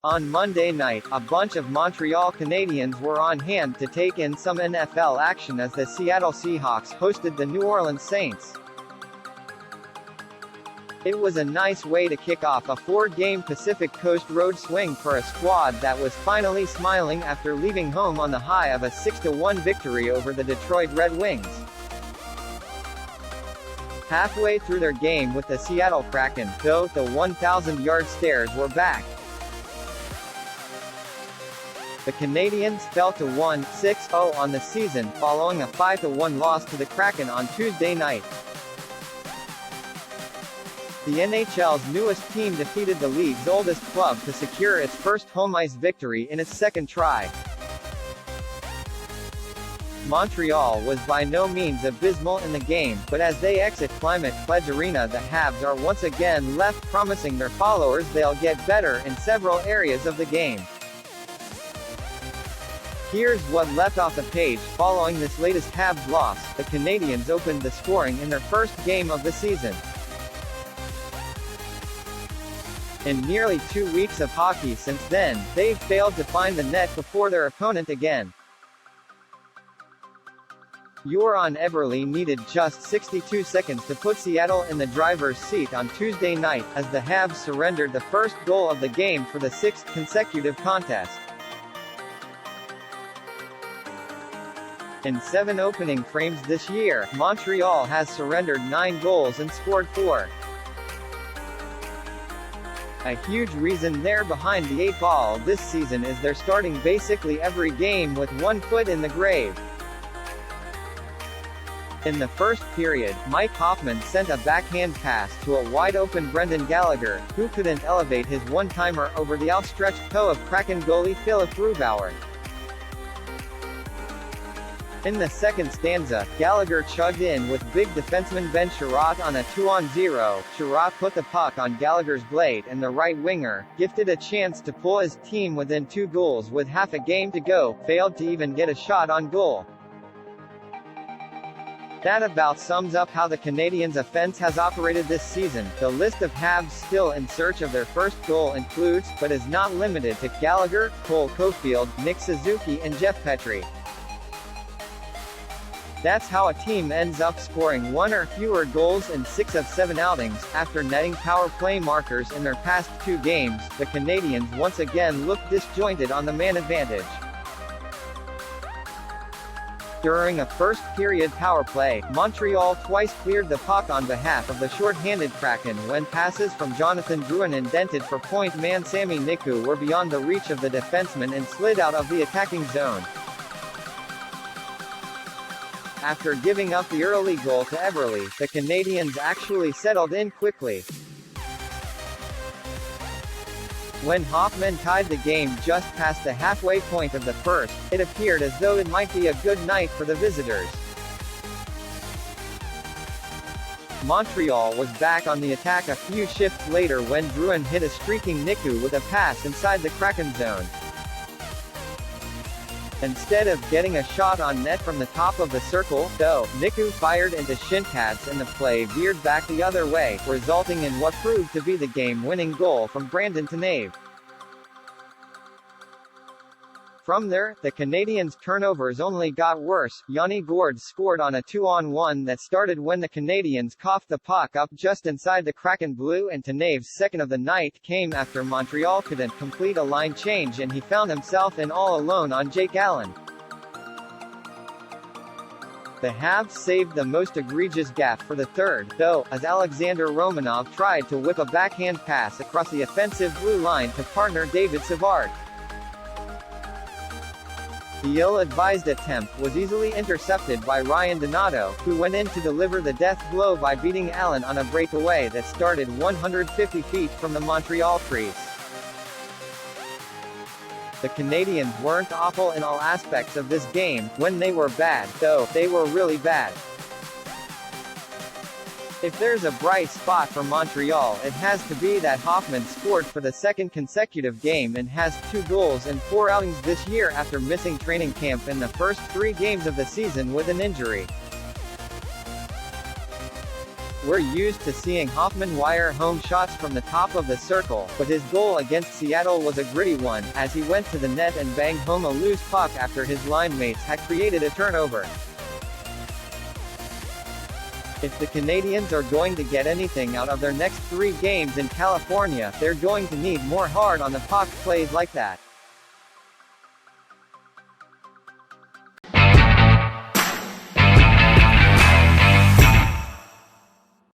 On Monday night, a bunch of Montreal Canadiens were on hand to take in some NFL action as the Seattle Seahawks hosted the New Orleans Saints. It was a nice way to kick off a 4-game Pacific Coast road swing for a squad that was finally smiling after leaving home on the high of a 6-1 victory over the Detroit Red Wings. Halfway through their game with the Seattle Kraken, though, the 1,000-yard stairs were back. The Canadiens fell to 1-6-0 on the season, following a 5-1 loss to the Kraken on Tuesday night. The NHL's newest team defeated the league's oldest club to secure its first home ice victory in its second try. Montreal was by no means abysmal in the game, but as they exit Climate Pledge Arena, the Habs are once again left promising their followers they'll get better in several areas of the game. Here's what leapt off the page. Following this latest Habs loss, the Canadiens opened the scoring in their first game of the season. In nearly 2 weeks of hockey since then, they've failed to find the net before their opponent again. Joran Eberle needed just 62 seconds to put Seattle in the driver's seat on Tuesday night, as the Habs surrendered the first goal of the game for the 6th consecutive contest. In 7 opening frames this year, Montreal has surrendered 9 goals and scored 4. A huge reason they're behind the 8 ball this season is they're starting basically every game with one foot in the grave. In the first period, Mike Hoffman sent a backhand pass to a wide-open Brendan Gallagher, who couldn't elevate his one-timer over the outstretched toe of Kraken goalie Philip Grubauer. In the second stanza, Gallagher chugged in with big defenseman Ben Sherratt on a 2-on-0. Sherratt put the puck on Gallagher's blade and the right winger, gifted a chance to pull his team within 2 goals with half a game to go, failed to even get a shot on goal. That about sums up how the Canadiens' offense has operated this season. The list of Habs still in search of their first goal includes, but is not limited to, Gallagher, Cole Caulfield, Nick Suzuki and Jeff Petry. That's how a team ends up scoring 1 or fewer goals in 6 of 7 outings. After netting power play markers in their past 2 games, the Canadiens once again looked disjointed on the man advantage. During a first-period power play, Montreal twice cleared the puck on behalf of the short-handed Kraken when passes from Jonathan Drouin indented for point man Sami Niku were beyond the reach of the defenseman and slid out of the attacking zone. After giving up the early goal to Eberle, the Canadiens actually settled in quickly. When Hoffman tied the game just past the halfway point of the first, it appeared as though it might be a good night for the visitors. Montreal was back on the attack a few shifts later when Drouin hit a streaking Niku with a pass inside the Kraken zone. Instead of getting a shot on net from the top of the circle, though, Niku fired into shin pads and the play veered back the other way, resulting in what proved to be the game-winning goal from Brandon Tanev. From there, the Canadiens' turnovers only got worse. Yanni Gourde scored on a 2-on-1 that started when the Canadiens coughed the puck up just inside the Kraken blue, and Tanev's second of the night came after Montreal couldn't complete a line change and he found himself in all alone on Jake Allen. The Habs saved the most egregious gaffe for the third, though, as Alexander Romanov tried to whip a backhand pass across the offensive blue line to partner David Savard. The ill-advised attempt was easily intercepted by Ryan Donato, who went in to deliver the death blow by beating Allen on a breakaway that started 150 feet from the Montreal crease. The Canadiens weren't awful in all aspects of this game. When they were bad, though, they were really bad. If there's a bright spot for Montreal, it has to be that Hoffman scored for the 2nd consecutive game and has 2 goals in 4 outings this year after missing training camp in the first 3 games of the season with an injury. We're used to seeing Hoffman wire home shots from the top of the circle, but his goal against Seattle was a gritty one, as he went to the net and banged home a loose puck after his line mates had created a turnover. If the Canadiens are going to get anything out of their next 3 games in California, they're going to need more hard on the puck plays like that.